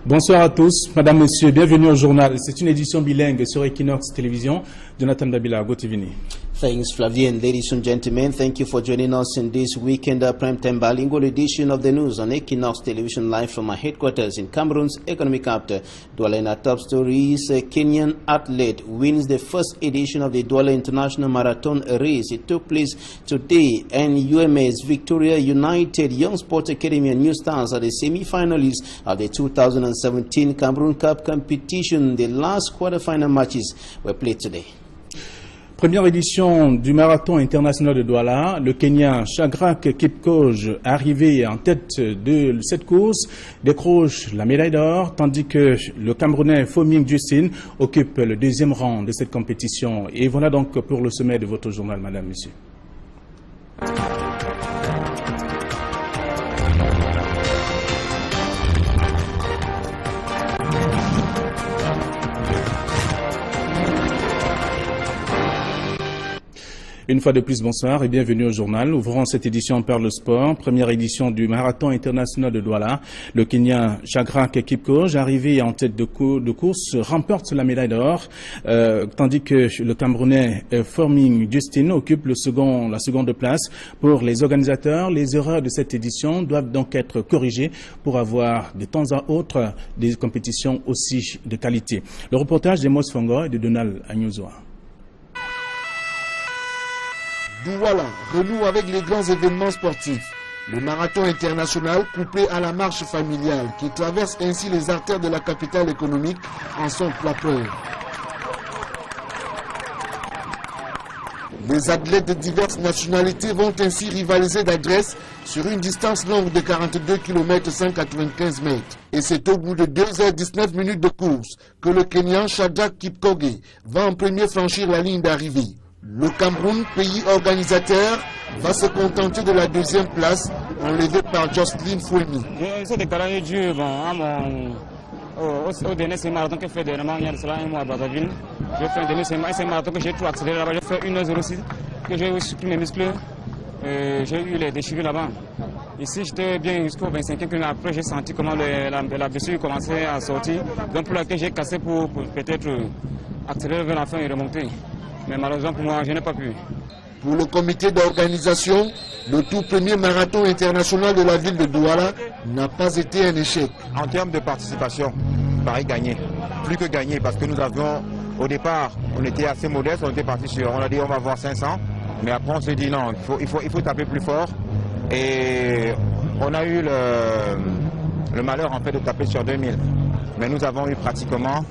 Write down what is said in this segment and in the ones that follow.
Bonsoir à tous, madame, monsieur, bienvenue au journal. C'est une édition bilingue sur Equinox Télévision. Jonathan Dabila, Gotivini. Thanks, Flavien. Ladies and gentlemen, thank you for joining us in this weekend primetime bilingual edition of the news on Equinox Television live from our headquarters in Cameroon's economic capital. Douala. In our top stories, a Kenyan athlete wins the first edition of the Douala International Marathon race. It took place today, and UMS Victoria United Young Sports Academy and New Stars are the semi-finalists of the 2017 Cameroon Cup competition. The last quarter-final matches were played today. Première édition du marathon international de Douala, le Kenyan Shadrack Kipchoge, arrivé en tête de cette course, décroche la médaille d'or, tandis que le Camerounais Foming Justin occupe le deuxième rang de cette compétition. Et voilà donc pour le sommet de votre journal, madame, monsieur. Une fois de plus, bonsoir et bienvenue au journal. Ouvrons cette édition par le sport. Première édition du marathon international de Douala. Le Kenyan Shadrack Kipchoge, arrivé en tête de course, remporte la médaille d'or, tandis que le Camerounais Foming Justin occupe la seconde place. Pour les organisateurs, les erreurs de cette édition doivent donc être corrigées pour avoir de temps à autre des compétitions aussi de qualité. Le reportage d'Emos Fongo et de Donald Agnozoa. Douala renoue avec les grands événements sportifs. Le marathon international couplé à la marche familiale qui traverse ainsi les artères de la capitale économique en sont la preuve. Les athlètes de diverses nationalités vont ainsi rivaliser d'adresse sur une distance longue de 42 km 195 mètres. Et c'est au bout de 2h19 minutes de course que le Kenyan Shadrack Kipchoge va en premier franchir la ligne d'arrivée. Le Cameroun, pays organisateur, va se contenter de la deuxième place, enlevée par Jocelyn Fouemi. C'est déclaré dur au dernier marathon que j'ai fait dernièrement, il y a cela un mois à Brazzaville. J'ai fait un dernier marathon que j'ai tout accéléré là-bas. J'ai fait 1h06, que j'ai eu supprimé mes muscles. J'ai eu les déchirures là-bas. Ici, j'étais bien jusqu'au 25 km. Après, j'ai senti comment la blessure commençait à sortir. Donc, pour laquelle j'ai cassé pour peut-être accélérer vers la fin et remonter. Mais malheureusement pour moi, je n'ai pas pu. Pour le comité d'organisation, le tout premier marathon international de la ville de Douala n'a pas été un échec. En termes de participation, pareil gagné. Plus que gagné, parce que nous avions, au départ, on était assez modeste, on était parti sur, on a dit on va avoir 500, mais après on s'est dit non, il faut taper plus fort. Et on a eu le malheur en fait de taper sur 2000. Mais nous avons eu pratiquement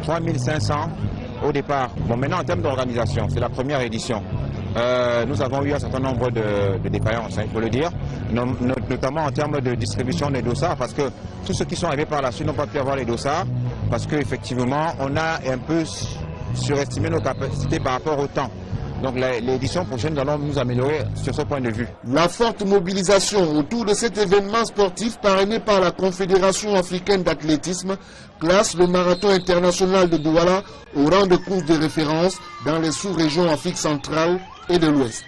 3500 au départ. Bon, maintenant en termes d'organisation, c'est la première édition. Nous avons eu un certain nombre de défaillances, il faut le dire, notamment en termes de distribution des dossards, parce que tous ceux qui sont arrivés par la suite n'ont pas pu avoir les dossards, parce qu'effectivement, on a un peu surestimé nos capacités par rapport au temps. Donc l'édition prochaine, nous allons nous améliorer sur ce point de vue. La forte mobilisation autour de cet événement sportif parrainé par la Confédération africaine d'athlétisme classe le marathon international de Douala au rang de course de référence dans les sous-régions Afrique centrale et de l'Ouest.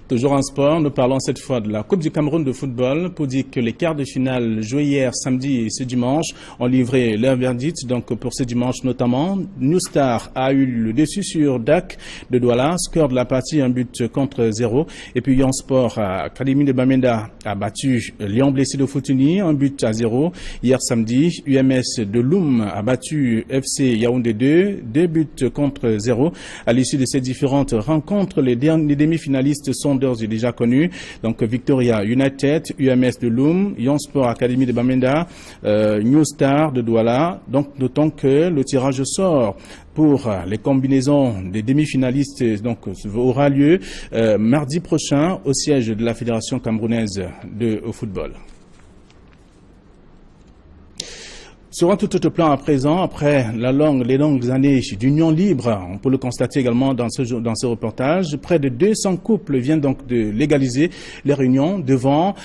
Toujours en sport, nous parlons cette fois de la Coupe du Cameroun de football pour dire que les quarts de finale joués hier samedi et ce dimanche ont livré leur verdict. Donc pour ce dimanche notamment, New Star a eu le dessus sur DAC de Douala, score de la partie 1-0. Et puis Yon Sport, Académie de Bamenda a battu Lyon Blessé de Futuni 1-0. Hier samedi, UMS de Loum a battu FC Yaoundé 2-0. À l'issue de ces différentes rencontres, les demi-finalistes sont d'ores et déjà connus. Donc Victoria United, UMS de Loum, Yon Sport Académie de Bamenda, New Star de Douala. Donc notons que le tirage sort pour les combinaisons des demi-finalistes aura lieu mardi prochain au siège de la Fédération camerounaise de football. Sur un tout autre plan à présent, après les longues années d'union libre, on peut le constater également dans ce reportage, près de 200 couples viennent donc de légaliser les réunions devant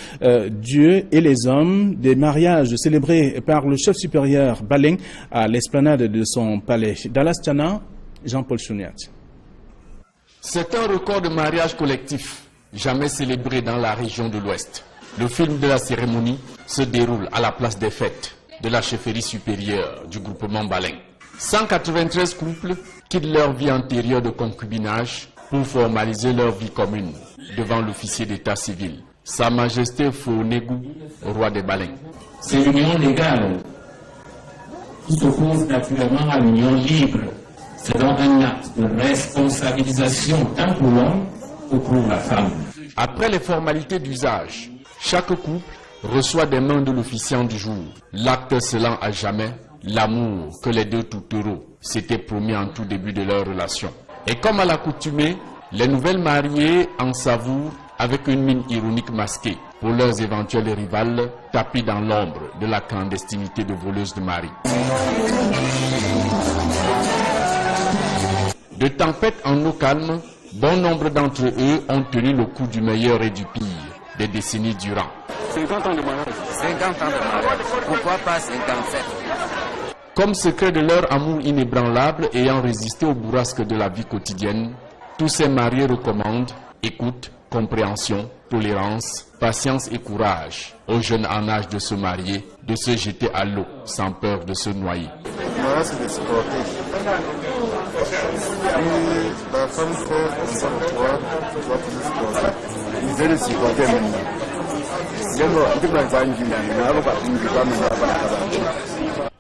Dieu et les hommes, des mariages célébrés par le chef supérieur Baleng à l'esplanade de son palais. Dallas Tiana, Jean-Paul Chouniat. C'est un record de mariage collectif jamais célébré dans la région de l'Ouest. Le film de la cérémonie se déroule à la place des fêtes de la chefferie supérieure du groupement Baleng. 193 couples quittent leur vie antérieure de concubinage pour formaliser leur vie commune devant l'officier d'état civil, Sa Majesté Fonégou, roi des Baleng. C'est l'union légale qui s'oppose naturellement à l'union libre. C'est donc un acte de responsabilisation tant pour l'homme que pour la femme. Après les formalités d'usage, chaque couple reçoit des mains de l'officiant du jour. L'acte scellant à jamais l'amour que les deux tourtereaux s'étaient promis en tout début de leur relation. Et comme à l'accoutumée, les nouvelles mariées en savourent avec une mine ironique masquée pour leurs éventuels rivales tapis dans l'ombre de la clandestinité de voleuses de mari. De tempête en eau calme, bon nombre d'entre eux ont tenu le coup du meilleur et du pire des décennies durant. 50 ans de mariage. 50 ans de mariage. Pourquoi pas 57? Comme secret de leur amour inébranlable ayant résisté aux bourrasques de la vie quotidienne, tous ces mariés recommandent écoute, compréhension, tolérance, patience et courage aux jeunes en âge de se marier, de se jeter à l'eau sans peur de se noyer. Moi, c'est de supporter. Si la femme fait ça pour toi, tu dois toujours supporter. Ils veulent le supporter maintenant.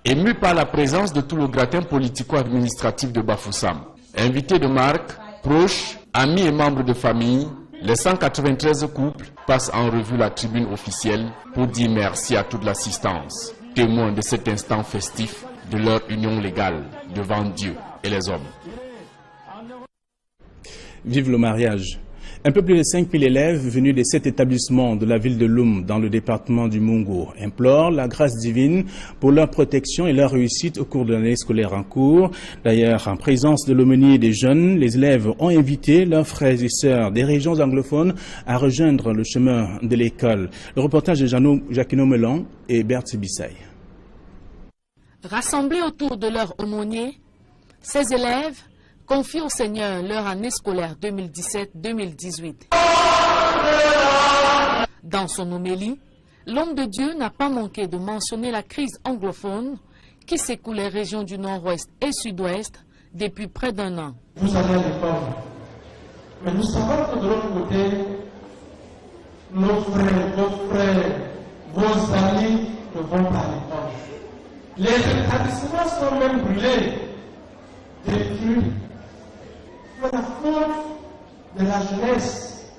Ému par la présence de tout le gratin politico-administratif de Bafoussam, invités de marque, proches, amis et membres de famille, les 193 couples passent en revue la tribune officielle pour dire merci à toute l'assistance, témoins de cet instant festif de leur union légale devant Dieu et les hommes. Vive le mariage. Un peu plus de 5000 élèves venus de 7 établissements de la ville de Loum dans le département du Mungo implorent la grâce divine pour leur protection et leur réussite au cours de l'année scolaire en cours. D'ailleurs, en présence de l'aumônier et des jeunes, les élèves ont invité leurs frères et sœurs des régions anglophones à rejoindre le chemin de l'école. Le reportage de Jacquino Melon et Berthe Bissaï. Rassemblés autour de leur aumônier, ces élèves confie au Seigneur leur année scolaire 2017-2018. Dans son homélie, l'homme de Dieu n'a pas manqué de mentionner la crise anglophone qui secoue les régions du nord-ouest et sud-ouest depuis près d'un an. Vous allez à l'école, mais nous savons que de l'autre côté, nos frères, vos amis ne vont pas à l'école. Les établissements sont même brûlés, détruits. C'est la faute de la jeunesse.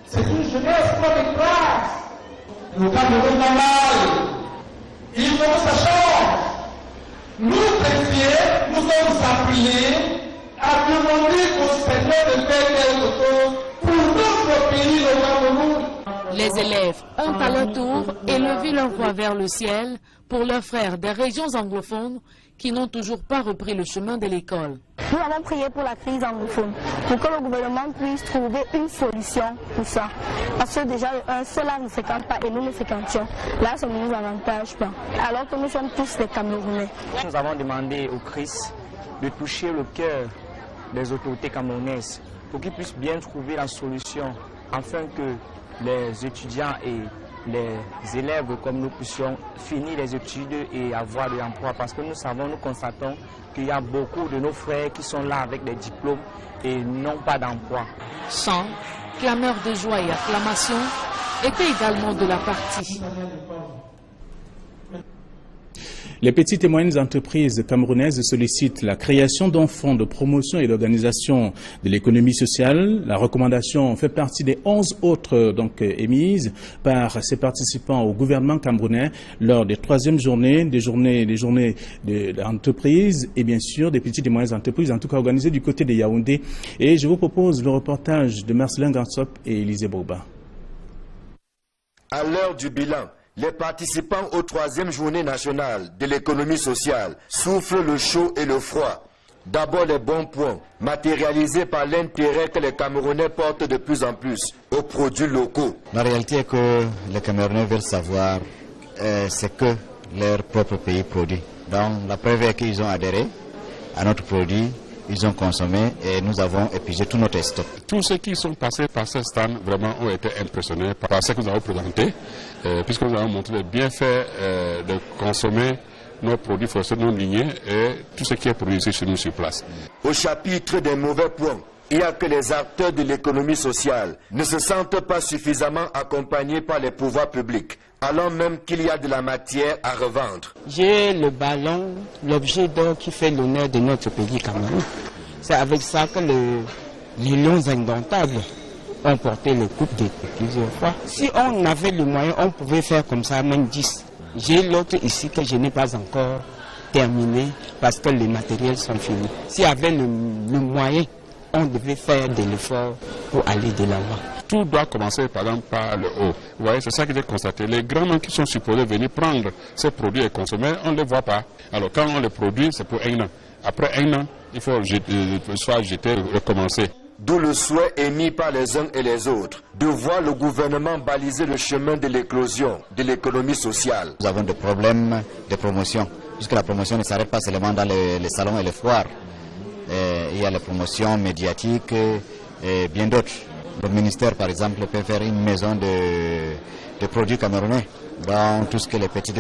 C'est une jeunesse pas de grâce. Le Cameroun va mal. Il faut que ça change. Nous, chrétiens, nous sommes appelés à demander au Seigneur de faire quelque chose pour notre pays, le Cameroun. Les élèves ont à leur tour élevé leur voix vers le ciel pour leurs frères des régions anglophones qui n'ont toujours pas repris le chemin de l'école. Nous avons prié pour la crise anglophone, pour que le gouvernement puisse trouver une solution pour ça. Parce que déjà, un seul là ne fréquente pas et nous ne fréquentions. Là, ça ne nous avantage pas. Alors que nous sommes tous des Camerounais. Nous avons demandé au Christ de toucher le cœur des autorités camerounaises pour qu'ils puissent bien trouver la solution afin que les étudiants et les élèves comme nous puissions finir les études et avoir de l'emploi, parce que nous constatons qu'il y a beaucoup de nos frères qui sont là avec des diplômes et n'ont pas d'emploi. Chants, clameurs de joie et acclamations étaient également de la partie. Les petites et moyennes entreprises camerounaises sollicitent la création d'un fonds de promotion et d'organisation de l'économie sociale. La recommandation fait partie des 11 autres émises par ces participants au gouvernement camerounais lors des 3e journées, des journées d'entreprise et bien sûr des petites et moyennes entreprises, en tout cas organisées du côté de Yaoundé. Et je vous propose le reportage de Marcelin Gansop et Élisée Bourba. À l'heure du bilan, les participants aux 3e journée nationale de l'économie sociale souffrent le chaud et le froid. D'abord les bons points, matérialisés par l'intérêt que les Camerounais portent de plus en plus aux produits locaux. La réalité est que les Camerounais veulent savoir ce que leur propre pays produit. Donc la preuve est qu'ils ont adhéré à notre produit ils ont consommé et nous avons épuisé tout notre stock. Tous ceux qui sont passés par ce stand vraiment ont été impressionnés par ce que nous avons présenté, puisque nous avons montré les bienfaits de consommer nos produits forestiers non lignés et tout ce qui est produit ici chez nous sur place. Au chapitre des mauvais points, il y a que les acteurs de l'économie sociale ne se sentent pas suffisamment accompagnés par les pouvoirs publics, alors même qu'il y a de la matière à revendre. J'ai le ballon, l'objet d'or qui fait l'honneur de notre pays Cameroun. C'est avec ça que les lions indomptables ont porté le coupe de plusieurs fois. Si on avait le moyen, on pouvait faire comme ça, même 10. J'ai l'autre ici que je n'ai pas encore terminé parce que les matériels sont finis. S'il y avait le moyen, on devait faire de l'effort pour aller de l'avant. Tout doit commencer par exemple par le haut. Vous voyez, c'est ça que j'ai constaté. Les grands qui sont supposés venir prendre ces produits et consommer, on ne les voit pas. Alors quand on les produit, c'est pour un an. Après un an, il faut soit jeter, recommencer. D'où le souhait émis par les uns et les autres de voir le gouvernement baliser le chemin de l'éclosion de l'économie sociale. Nous avons des problèmes de promotion, puisque la promotion ne s'arrête pas seulement dans les salons et les foires. Il y a les promotions médiatiques et bien d'autres. Le ministère, par exemple, peut faire une maison de produits camerounais dans tout ce que les petites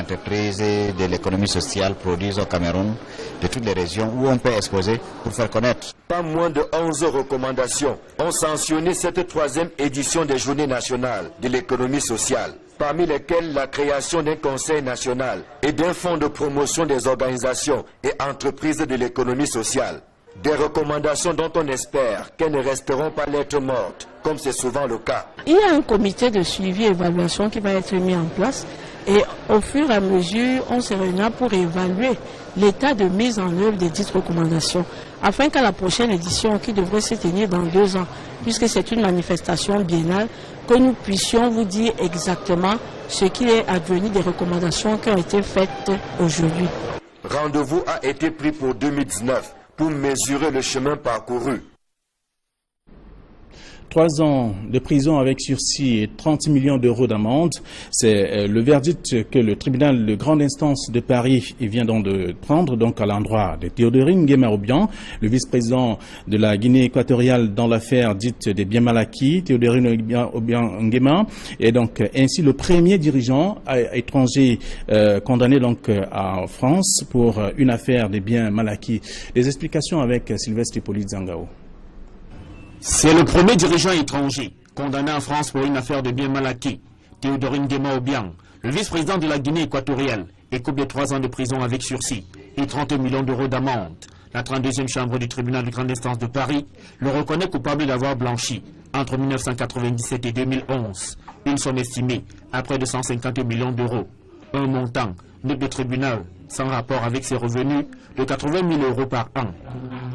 entreprises de l'économie sociale produisent au Cameroun, de toutes les régions où on peut exposer pour faire connaître. Pas moins de 11 recommandations ont sanctionné cette troisième édition des Journées nationales de l'économie sociale, parmi lesquelles la création d'un conseil national et d'un fonds de promotion des organisations et entreprises de l'économie sociale. Des recommandations dont on espère qu'elles ne resteront pas lettres mortes, comme c'est souvent le cas. Il y a un comité de suivi et évaluation qui va être mis en place et au fur et à mesure, on se réunira pour évaluer l'état de mise en œuvre des dites recommandations, afin qu'à la prochaine édition, qui devrait se tenir dans 2 ans, puisque c'est une manifestation biennale, que nous puissions vous dire exactement ce qui est advenu des recommandations qui ont été faites aujourd'hui. Rendez-vous a été pris pour 2019. Pour mesurer le chemin parcouru. 3 ans de prison avec sursis et 30 millions d'euros d'amende. C'est le verdict que le tribunal de grande instance de Paris vient donc de prendre donc à l'endroit de Théodorine Nguema Obiang, le vice-président de la Guinée équatoriale dans l'affaire dite des biens mal acquis. Théodorine Obiang Nguema est donc ainsi le premier dirigeant étranger condamné donc en France pour une affaire des biens mal acquis. Les explications avec Sylvestre Hippolyte Zangao. C'est le premier dirigeant étranger condamné en France pour une affaire de biens mal acquis. Théodorine Nguema Obiang, le vice-président de la Guinée équatoriale, écope de 3 ans de prison avec sursis et 30 millions d'euros d'amende. La 32e chambre du tribunal de grande instance de Paris le reconnaît coupable d'avoir blanchi, entre 1997 et 2011, une somme estimée à près de 150 millions d'euros. Un montant, note de tribunal, sans rapport avec ses revenus, de 80 000 euros par an.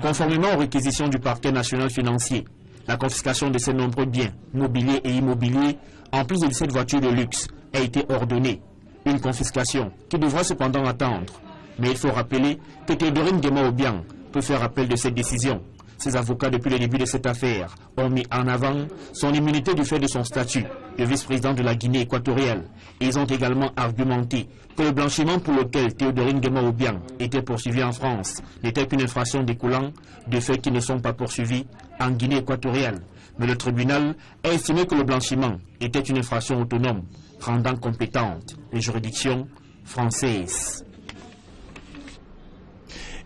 Conformément aux réquisitions du parquet national financier, la confiscation de ces nombreux biens, mobiliers et immobiliers, en plus de cette voiture de luxe, a été ordonnée. Une confiscation qui devra cependant attendre. Mais il faut rappeler que Théodorine Nguema Obiang peut faire appel de cette décision. Ses avocats, depuis le début de cette affaire, ont mis en avant son immunité du fait de son statut de vice-président de la Guinée équatoriale. Ils ont également argumenté que le blanchiment pour lequel Théodorine Nguema Obiang était poursuivi en France n'était qu'une infraction découlant de faits qui ne sont pas poursuivis en Guinée équatoriale. Mais le tribunal a estimé que le blanchiment était une infraction autonome, rendant compétente les juridictions françaises.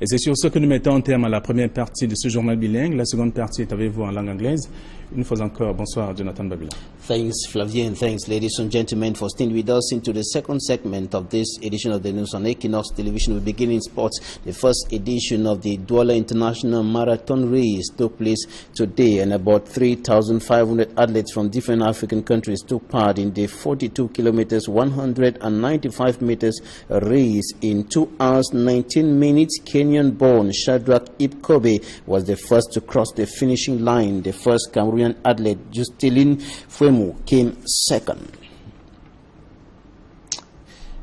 Et c'est sur ce que nous mettons en terme à la première partie de ce journal bilingue. La seconde partie est avec vous en langue anglaise. Une fois encore, bonsoir Jonathan Babila. Thanks Flavien, and thanks ladies and gentlemen for staying with us into the second segment of this edition of the news on Equinox Television. We begin in sports. The first edition of the Douala International Marathon Race took place today, and about 3,500 athletes from different African countries took part in the 42 kilometers, 195 meters race in 2 hours 19 minutes. Kenyan-born Shadrach Ipkobe was the first to cross the finishing line. The first Cameroonian athlete, Justilin Fuemu, came second.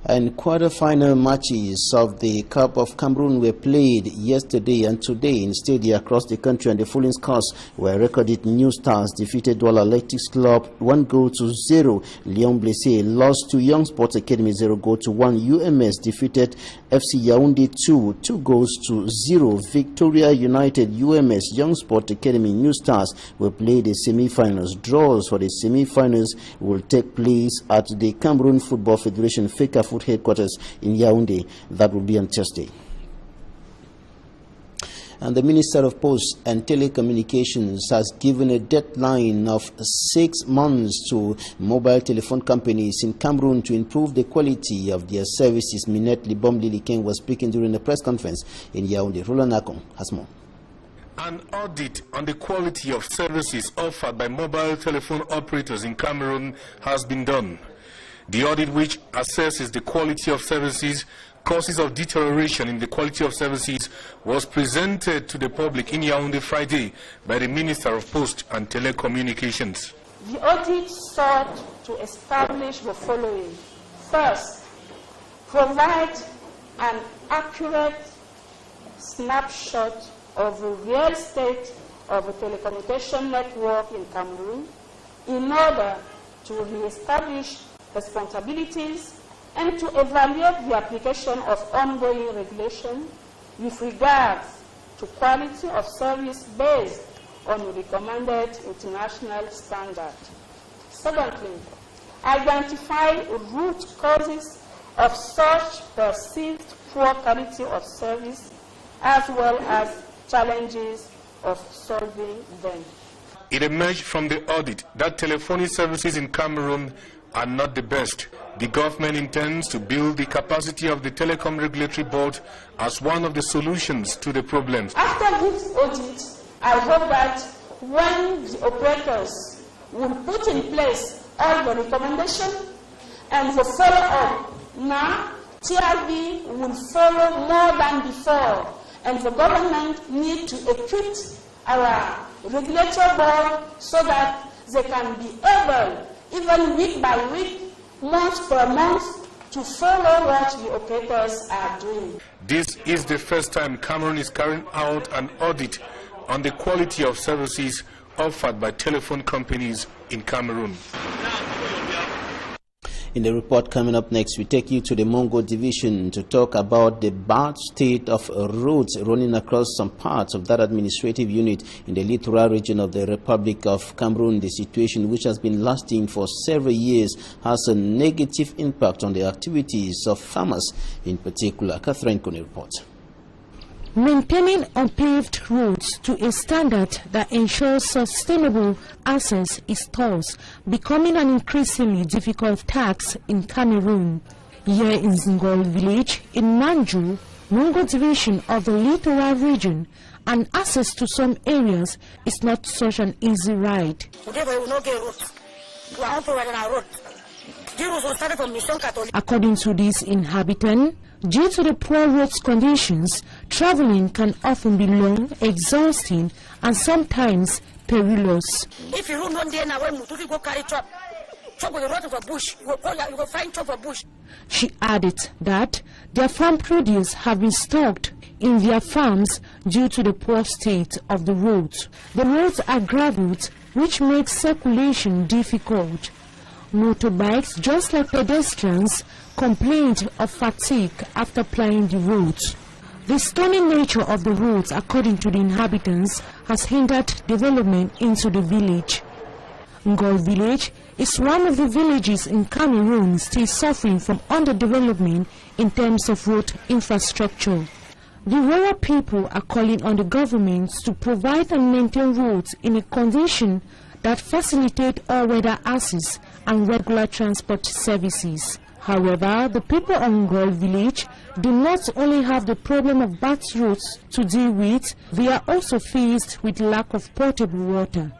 And quarter-final matches of the Cup of Cameroon were played yesterday and today in stadiums across the country, and the following scores were recorded. New Stars defeated Douala Athletics Club 1-0. Lyon Blessé lost to Young Sports Academy 0-1. UMS defeated FC Yaoundé 2-0. Victoria United, UMS, Young Sports Academy, New Stars will play the semi-finals. Draws for the semi-finals will take place at the Cameroon Football Federation FECAFOOT headquarters in Yaoundé. That will be on Thursday. And the Minister of Posts and Telecommunications has given a deadline of 6 months to mobile telephone companies in Cameroon to improve the quality of their services. Minette Libom Liliken was speaking during a press conference in Yaoundé. Roland Akon has more. An audit on the quality of services offered by mobile telephone operators in Cameroon has been done. The audit, which assesses the quality of services, causes of deterioration in the quality of services, was presented to the public in Yaoundé Friday by the Minister of Post and Telecommunications. The audit sought to establish the following. First, provide an accurate snapshot of the real state of the telecommunication network in Cameroon in order to re-establish responsibilities and to evaluate the application of ongoing regulation with regards to quality of service based on recommended international standards. Secondly, identify root causes of such perceived poor quality of service as well as challenges of solving them. It emerged from the audit that telephonic services in Cameroon are not the best. The government intends to build the capacity of the Telecom Regulatory Board as one of the solutions to the problems. After this audit, I hope that when the operators will put in place all the recommendations and the follow-up, now TRB will follow more than before, and the government need to equip our regulatory board so that they can be able, even week by week, month per month, to follow what the operators are doing. This is the first time Cameroon is carrying out an audit on the quality of services offered by telephone companies in Cameroon. In the report coming up next, we take you to the Mongo division to talk about the bad state of roads running across some parts of that administrative unit in the littoral region of the Republic of Cameroon. The situation, which has been lasting for several years, has a negative impact on the activities of farmers in particular. Catherine Kone reports. Maintaining unpaved roads to a standard that ensures sustainable access is thus becoming an increasingly difficult task in Cameroon. Here in Zingol village in Manju, Mongo division of the littoral region, and access to some areas is not such an easy ride. According to this inhabitant, due to the poor roads conditions, traveling can often be long, exhausting, and sometimes perilous. If you don't there now, when you go carry chop with the road of a bush, you go find chop of bush. She added that their farm produce have been stocked in their farms due to the poor state of the roads. The roads are gravelled, which makes circulation difficult. Motorbikes, just like pedestrians, complained of fatigue after plying the roads. The stony nature of the roads, according to the inhabitants, has hindered development into the village. Ngol village is one of the villages in Cameroon still suffering from underdevelopment in terms of road infrastructure. The rural people are calling on the government to provide and maintain roads in a condition that facilitate all-weather access and regular transport services. However, the people of Ngol village do not only have the problem of bad roads to deal with, they are also faced with lack of potable water.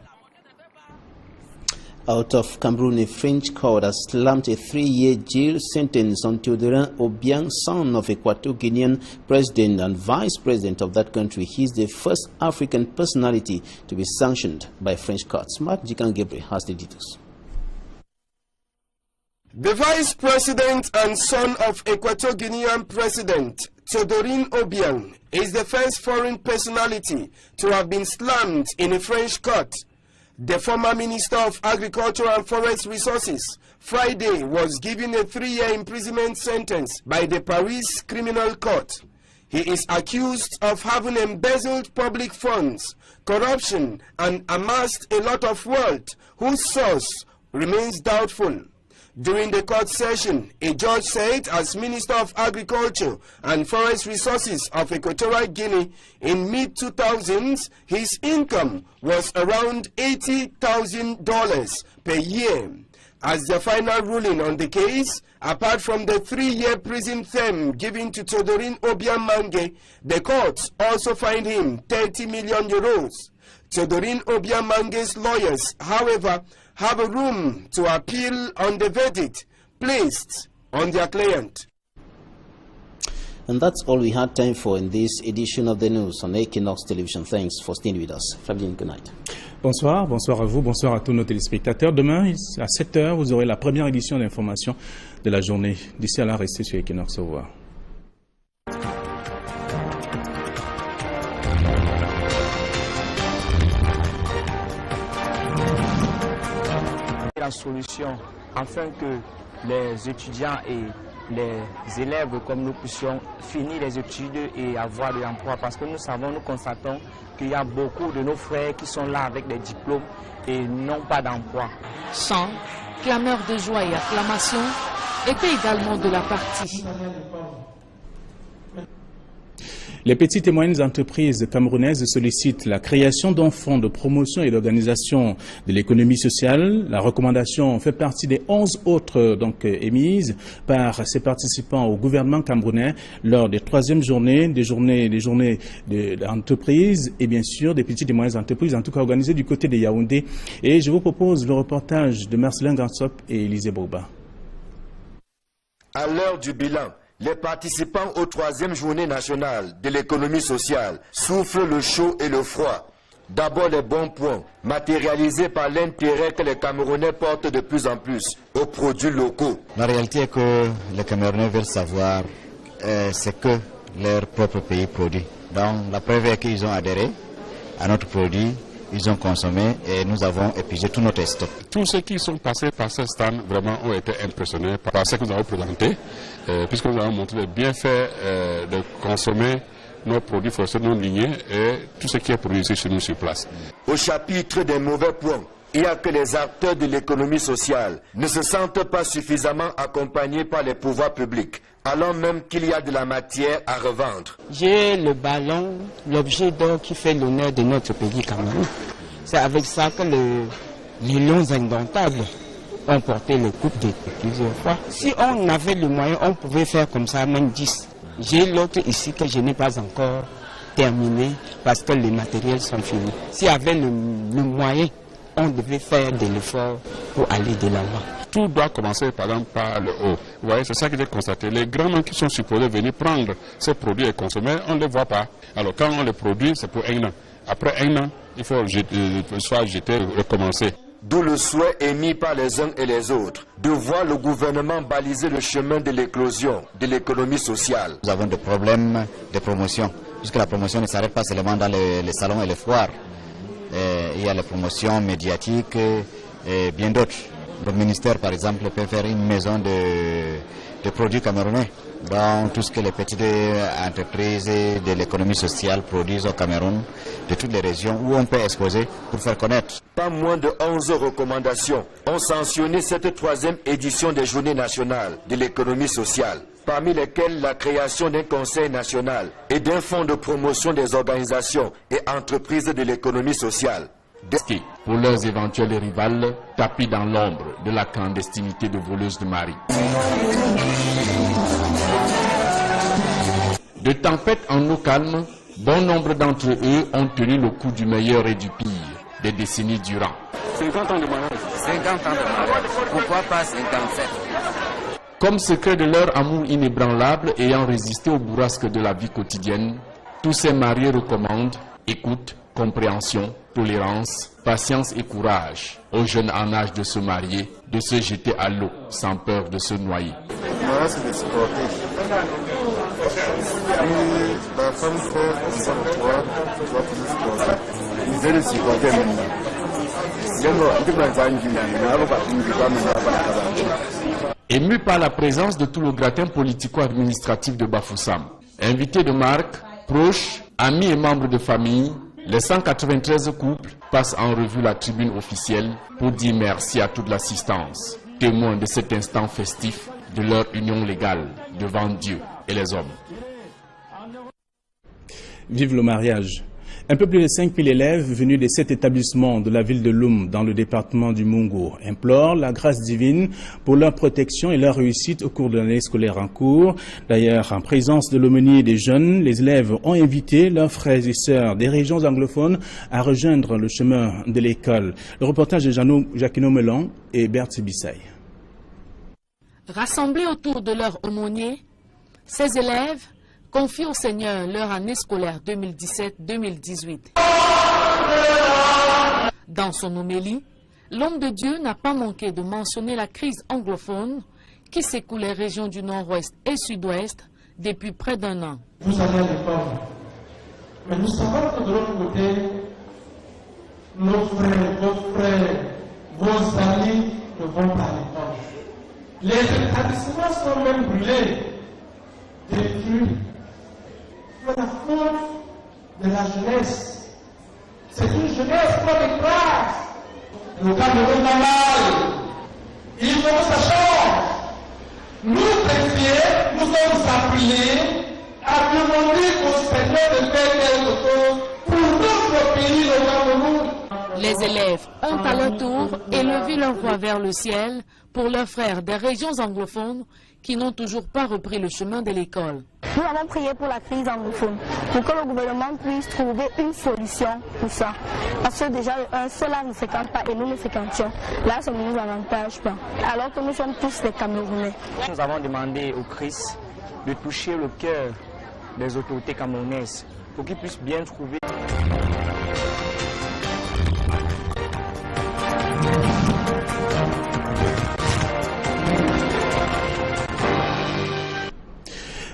Out of Cameroon, a French court has slammed a 3-year jail sentence on Théodorin Obiang, son of Equatorial president and vice president of that country. He is the first African personality to be sanctioned by French courts. Mark Jikan Gebre has the details. The Vice President and son of Equatorial Guinean President Théodorine Obiang is the first foreign personality to have been slammed in a French court. The former Minister of Agriculture and Forest Resources Friday was given a 3-year imprisonment sentence by the Paris Criminal Court. He is accused of having embezzled public funds, corruption, and amassed a lot of wealth whose source remains doubtful. During the court session, a judge said as Minister of Agriculture and Forest Resources of Equatorial Guinea in mid-2000s, his income was around $80,000 per year. As the final ruling on the case, apart from the 3-year prison term given to Théodorine Obiang Mangue, the court also fined him 30 million euros. Théodorine Obiang Mangue's lawyers, however, have a room to appeal on the verdict placed on their client. And that's all we had time for in this edition of the news on Equinox Television. Thanks for staying with us. Fabien, good night. Bonsoir, bonsoir à vous, bonsoir à tous nos téléspectateurs. Demain, à 7h, vous aurez la première édition d'information de la journée. D'ici à là, restez sur Equinox. Au revoir. La solution afin que les étudiants et les élèves comme nous puissions finir les études et avoir de l'emploi, parce que nous constatons qu'il y a beaucoup de nos frères qui sont là avec des diplômes et n'ont pas d'emploi. Chants, clameurs de joie et acclamations étaient également de la partie. Les petites et moyennes entreprises camerounaises sollicitent la création d'un fonds de promotion et d'organisation de l'économie sociale. La recommandation fait partie des 11 autres émises par ses participants au gouvernement camerounais lors des 3e journées, des journées d'entreprises et bien sûr des petites et moyennes entreprises, en tout cas organisées du côté de Yaoundé. Et je vous propose le reportage de Marcelin Gansop et Élisée Bourba. À l'heure du bilan, les participants aux 3e journée nationale de l'économie sociale souffrent le chaud et le froid. D'abord les bons points, matérialisés par l'intérêt que les Camerounais portent de plus en plus aux produits locaux. La réalité est que les Camerounais veulent savoir ce que leur propre pays produit. Donc la preuve est qu'ils ont adhéré à notre produit, ils ont consommé et nous avons épuisé tous nos tests. Tous ceux qui sont passés par ce stand vraiment ont été impressionnés par ce que nous avons présenté, puisque nous avons montré les bienfaits de consommer nos produits forestiers non lignés et tout ce qui est produit ici chez nous sur place. Au chapitre des mauvais points, il y a que les acteurs de l'économie sociale ne se sentent pas suffisamment accompagnés par les pouvoirs publics, alors même qu'il y a de la matière à revendre. J'ai le ballon, l'objet d'or qui fait l'honneur de notre pays Cameroun. C'est avec ça que les lions indomptables ont porté le coupe de plusieurs fois. Si on avait le moyen, on pouvait faire comme ça, même 10. J'ai l'autre ici que je n'ai pas encore terminé parce que les matériels sont finis. S'il y avait le moyen, on devait faire de l'effort pour aller de l'avant. Tout doit commencer par exemple par le haut. Vous voyez, c'est ça que j'ai constaté. Les grands qui sont supposés venir prendre ces produits et consommer, on ne les voit pas. Alors quand on les produit, c'est pour 1 an. Après 1 an, il faut soit jeter ou recommencer. D'où le souhait émis par les uns et les autres de voir le gouvernement baliser le chemin de l'éclosion de l'économie sociale. Nous avons des problèmes de promotion, puisque la promotion ne s'arrête pas seulement dans les salons et les foires. Il y a les promotions médiatiques et bien d'autres. Le ministère, par exemple, peut faire une maison de produits camerounais. Donc, tout ce que les petites entreprises de l'économie sociale produisent au Cameroun, de toutes les régions où on peut exposer pour faire connaître. Pas moins de 11 recommandations ont sanctionné cette 3e édition des Journées nationales de l'économie sociale, parmi lesquelles la création d'un conseil national et d'un fonds de promotion des organisations et entreprises de l'économie sociale. Pour leurs éventuels rivales, tapis dans l'ombre de la clandestinité de voleuses de mari. De tempête en eau calme, bon nombre d'entre eux ont tenu le coup du meilleur et du pire, des décennies durant. 50 ans de mariage. 50 ans de mariage. Pourquoi pas 57? Comme secret de leur amour inébranlable ayant résisté aux bourrasques de la vie quotidienne, tous ces mariés recommandent, écoutent compréhension, tolérance, patience et courage aux jeunes en âge de se marier, de se jeter à l'eau sans peur de se noyer. Moi, c'est de supporter. Si la femme fait comme ça pour toi, tu dois toujours supporter. Il veut le supporter maintenant. Ému par la présence de tout le gratin politico-administratif de Bafoussam, invités de marque, proches, amis et membres de famille, les 193 couples passent en revue la tribune officielle pour dire merci à toute l'assistance, témoins de cet instant festif de leur union légale devant Dieu et les hommes. Vive le mariage. Un peu plus de 5000 élèves venus des 7 établissements de la ville de Loum dans le département du Mungo implorent la grâce divine pour leur protection et leur réussite au cours de l'année scolaire en cours. D'ailleurs, en présence de l'aumônier des jeunes, les élèves ont invité leurs frères et sœurs des régions anglophones à rejoindre le chemin de l'école. Le reportage de Jacquino Melon et Bertie Bissaï. Rassemblés autour de leur aumônier, ces élèves confie au Seigneur leur année scolaire 2017-2018. Dans son homélie, l'homme de Dieu n'a pas manqué de mentionner la crise anglophone qui secoue les régions du nord-ouest et sud-ouest depuis près d'un an. Vous allez à l'école, mais nous savons que de l'autre côté, nos frères, vos frères, vos amis ne vont pas à l'école. Les établissements sont même brûlés, détruits. La faute de la jeunesse. C'est une jeunesse pas de grâce. Le Cameroun va mal. Il faut que ça change. Nous, chrétiens, nous sommes appelés à demander au Seigneur de faire quelque chose pour notre pays, le Cameroun. Les élèves ont à leur tour élevé leur voix vers le ciel pour leurs frères des régions anglophones qui n'ont toujours pas repris le chemin de l'école. Nous avons prié pour la crise anglophone, pour que le gouvernement puisse trouver une solution pour ça. Parce que déjà, un seul ne fréquente pas et nous ne fréquentions. Là, ça ne nous avantage pas. Alors que nous sommes tous des Camerounais. Nous avons demandé au Christ de toucher le cœur des autorités camerounaises pour qu'ils puissent bien trouver.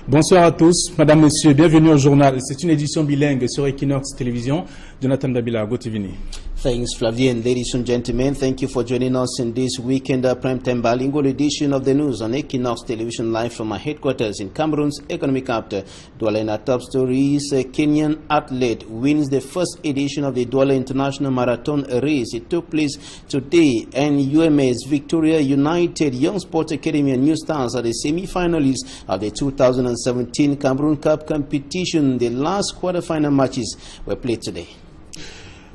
Bonsoir à tous, madame, monsieur, bienvenue au journal. C'est une édition bilingue sur Equinox Télévision. Jonathan Dabila, Gotivini. Thanks, Flavien. Ladies and gentlemen, thank you for joining us in this weekend primetime bilingual edition of the news on Equinox Television live from our headquarters in Cameroon's economic capital. Douala. In our top stories, a Kenyan athlete wins the first edition of the Douala International Marathon race. It took place today, and UMS Victoria United Young Sports Academy and New Stars are the semi-finalists of the 2017 Cameroon Cup competition. The last quarter-final matches were played today.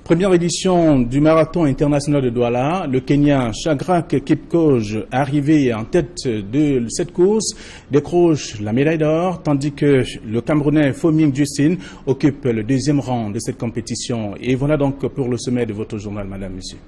Première édition du marathon international de Douala, le Kenyan Shadrack Kipchoge, arrivé en tête de cette course, décroche la médaille d'or, tandis que le Camerounais Foming Justin occupe le deuxième rang de cette compétition. Et voilà donc pour le sommet de votre journal, madame, monsieur.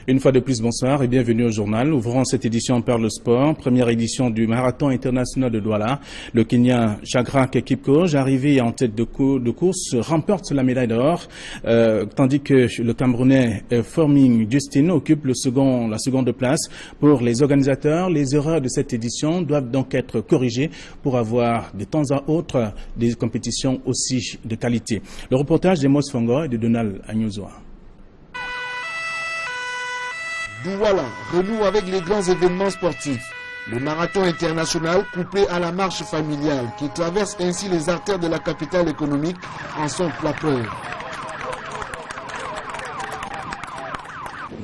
Une fois de plus, bonsoir et bienvenue au journal. Ouvrons cette édition par le sport. Première édition du marathon international de Douala. Le Kenyan Shadrack Kipchoge, arrivé en tête de course, remporte la médaille d'or, tandis que le Camerounais Foming Justin occupe la seconde place. Pour les organisateurs, les erreurs de cette édition doivent donc être corrigées pour avoir de temps à autre des compétitions aussi de qualité. Le reportage de Mos Fongo et de Donald Agnozoa. Douala renoue avec les grands événements sportifs. Le marathon international couplé à la marche familiale qui traverse ainsi les artères de la capitale économique en sont la preuve.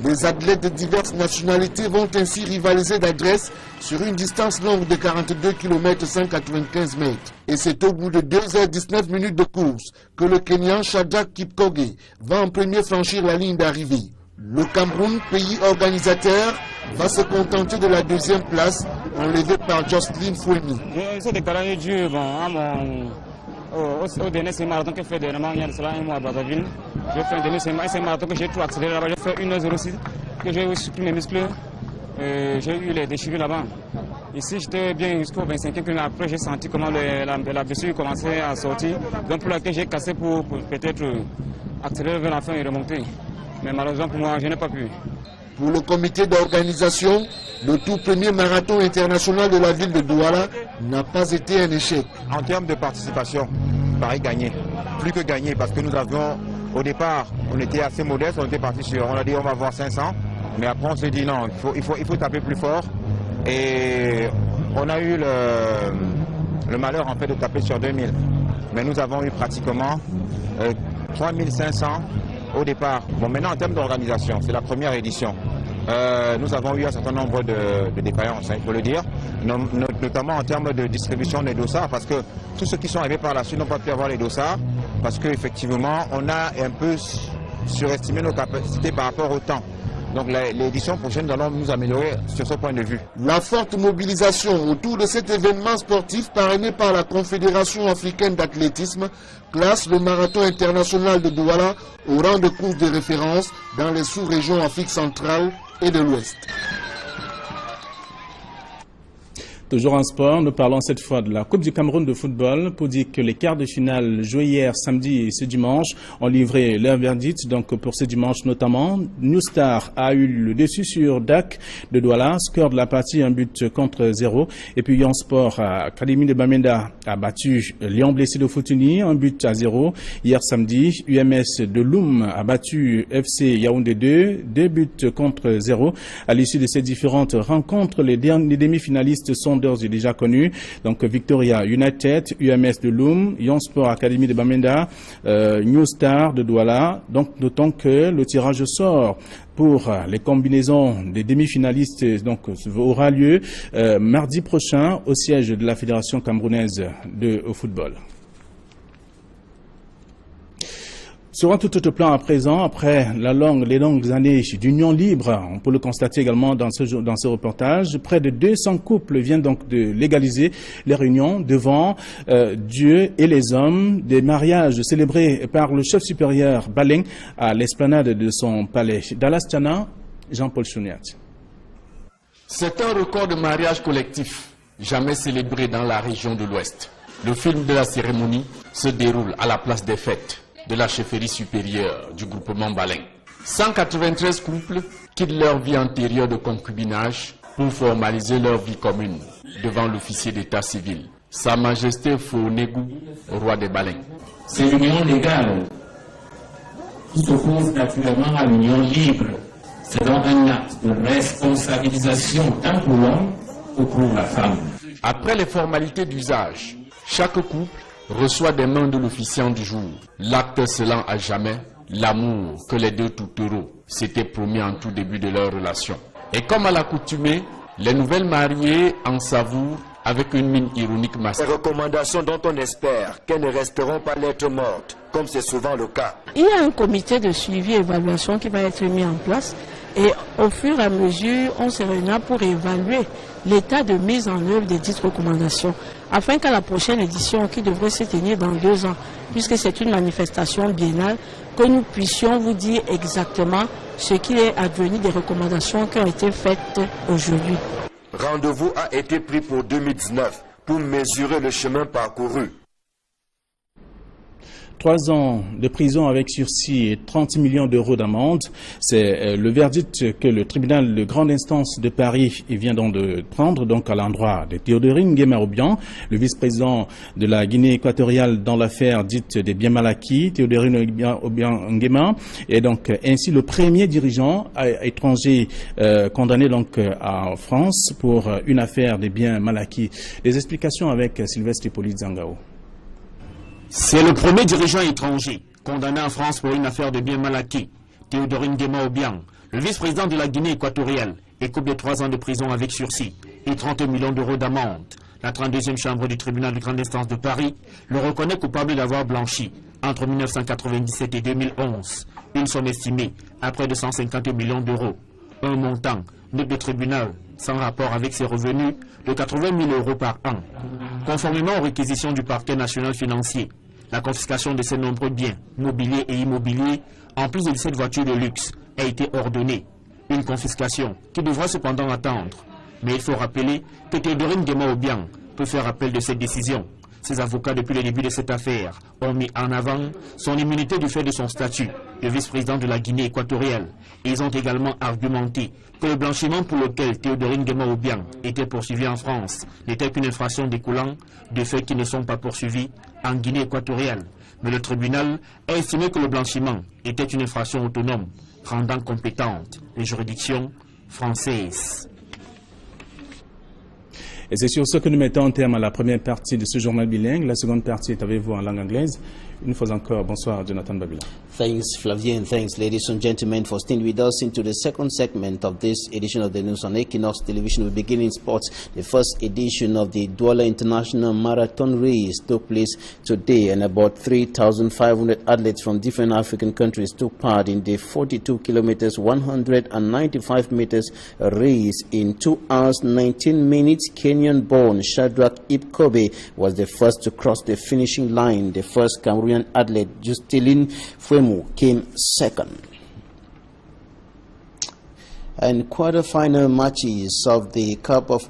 Les athlètes de diverses nationalités vont ainsi rivaliser d'adresse sur une distance longue de 42 km 195 mètres. Et c'est au bout de 2h19 minutes de course que le Kenyan Shadrack Kipchoge va en premier franchir la ligne d'arrivée. Le Cameroun, pays organisateur, va se contenter de la deuxième place, enlevée par Jocelyn Fouemi. Cette déclaration est due à au dernier semi-marathon que j'ai fait dernièrement, il y a de cela un mois à Brazzaville. J'ai fait un dernier semi-marathon que j'ai tout accéléré là-bas. J'ai fait 1h06, que j'ai supprimé mes muscles. J'ai eu les déchirures là-bas. Ici, j'étais bien jusqu'au 25e km. Après, j'ai senti comment la blessure commençait à sortir. Donc, pour laquelle j'ai cassé pour peut-être accélérer vers la fin et remonter. Mais malheureusement, pour moi, je n'ai pas pu. Pour le comité d'organisation, le tout premier marathon international de la ville de Douala n'a pas été un échec. En termes de participation, Paris gagné. Plus que gagné, parce que nous avions, au départ, on était assez modeste, on était parti sur, on a dit on va avoir 500. Mais après on s'est dit non, il faut taper plus fort. Et on a eu le malheur en fait de taper sur 2000. Mais nous avons eu pratiquement 3500 au départ. Bon, maintenant en termes d'organisation, c'est la première édition. Nous avons eu un certain nombre de défaillances, il faut le dire, notamment en termes de distribution des dossards, parce que tous ceux qui sont arrivés par la suite n'ont pas pu avoir les dossards, parce qu'effectivement on a un peu surestimé nos capacités par rapport au temps. Donc l'édition prochaine, nous allons nous améliorer sur ce point de vue. La forte mobilisation autour de cet événement sportif parrainé par la Confédération africaine d'athlétisme classe le marathon international de Douala au rang de course de référence dans les sous-régions Afrique centrale et de l'Ouest. Toujours en sport, nous parlons cette fois de la Coupe du Cameroun de football pour dire que les quarts de finale joués hier samedi et ce dimanche ont livré leur verdict. Donc pour ce dimanche notamment, New Star a eu le dessus sur DAC de Douala, score de la partie 1-0. Et puis Yon Sport, Académie de Bamenda a battu Lyon Blessé de Futuni 1-0. Hier samedi, UMS de Loum a battu FC Yaoundé 2-0. À l'issue de ces différentes rencontres, les demi-finalistes sont d'ores et déjà connus. Donc Victoria United, UMS de Loum, Yon Sport Académie de Bamenda, New Star de Douala. Donc notons que le tirage au sort pour les combinaisons des demi-finalistes aura lieu mardi prochain au siège de la Fédération camerounaise de football. Sur un tout autre plan à présent, après les longues années d'union libre, on peut le constater également dans ce reportage, près de 200 couples viennent donc de légaliser leur union devant Dieu et les hommes, des mariages célébrés par le chef supérieur Baleng à l'esplanade de son palais. Dallas Tiana, Jean-Paul Chouniat. C'est un record de mariage collectif jamais célébré dans la région de l'Ouest. Le film de la cérémonie se déroule à la place des fêtes de la chefferie supérieure du groupement Baleng. 193 couples quittent leur vie antérieure de concubinage pour formaliser leur vie commune devant l'officier d'état civil, Sa Majesté Fonégou, roi des Baleng. C'est l'union légale qui s'oppose naturellement à l'union libre. C'est donc un acte de responsabilisation tant pour l'homme que pour la femme. Après les formalités d'usage, chaque couple reçoit des mains de l'officiant du jour, l'acte scellant à jamais l'amour que les deux tourtereaux s'étaient promis en tout début de leur relation. Et comme à l'accoutumée, les nouvelles mariées en savourent avec une mine ironique masquée. Ces recommandations dont on espère qu'elles ne resteront pas lettres mortes, comme c'est souvent le cas. Il y a un comité de suivi et évaluation qui va être mis en place et au fur et à mesure, on se réunira pour évaluer l'état de mise en œuvre des dites recommandations, afin qu'à la prochaine édition qui devrait se tenir dans 2 ans, puisque c'est une manifestation biennale, que nous puissions vous dire exactement ce qu'il est advenu des recommandations qui ont été faites aujourd'hui. Rendez-vous a été pris pour 2019 pour mesurer le chemin parcouru. 3 ans de prison avec sursis et 30 millions d'euros d'amende. C'est le verdict que le tribunal de grande instance de Paris vient donc de prendre donc à l'endroit de Théodorine Nguema Obiang, le vice-président de la Guinée équatoriale dans l'affaire dite des biens mal acquis. Théodorine Obiang Nguema est donc ainsi le premier dirigeant étranger condamné donc en France pour une affaire des biens mal acquis. Les explications avec Sylvestre Hippolyte Zangao. C'est le premier dirigeant étranger condamné en France pour une affaire de biens mal acquis. Théodorine Nguema Obiang, le vice-président de la Guinée équatoriale, écope de 3 ans de prison avec sursis et 30 millions d'euros d'amende. La 32e chambre du tribunal de grande instance de Paris le reconnaît coupable d'avoir blanchi, entre 1997 et 2011, une somme estimée à près de 150 millions d'euros. Un montant, note le tribunal, sans rapport avec ses revenus, de 80 000 euros par an. Conformément aux réquisitions du parquet national financier, La confiscation de ces nombreux biens, mobiliers et immobiliers, en plus de cette voiture de luxe, a été ordonnée. Une confiscation qui devra cependant attendre. Mais il faut rappeler que Théodorine Nguema Obiang peut faire appel de cette décision. Ses avocats, depuis le début de cette affaire, ont mis en avant son immunité du fait de son statut de vice-président de la Guinée équatoriale. Ils ont également argumenté que le blanchiment pour lequel Théodorine Nguema Obiang était poursuivi en France n'était qu'une infraction découlant de faits qui ne sont pas poursuivis en Guinée équatoriale. Mais le tribunal a estimé que le blanchiment était une infraction autonome, rendant compétentes les juridictions françaises. Et c'est sur ce que nous mettons en terme à la première partie de ce journal bilingue. La seconde partie est avec vous en langue anglaise. Une fois encore, bonsoir Jonathan Babila. Thanks Flavien, thanks ladies and gentlemen for staying with us into the second segment of this edition of the news on Equinox Television. We begin in sports. The first edition of the Douala International Marathon Race took place today, and about 3,500 athletes from different African countries took part in the 42 kilometers, 195 meters race in 2 hours 19 minutes. Kenyan-born Shadrach Ipkobe was the first to cross the finishing line. The first Cameroonian athlete, Justilin Fuemu, came second. And quarter-final matches of the Cup of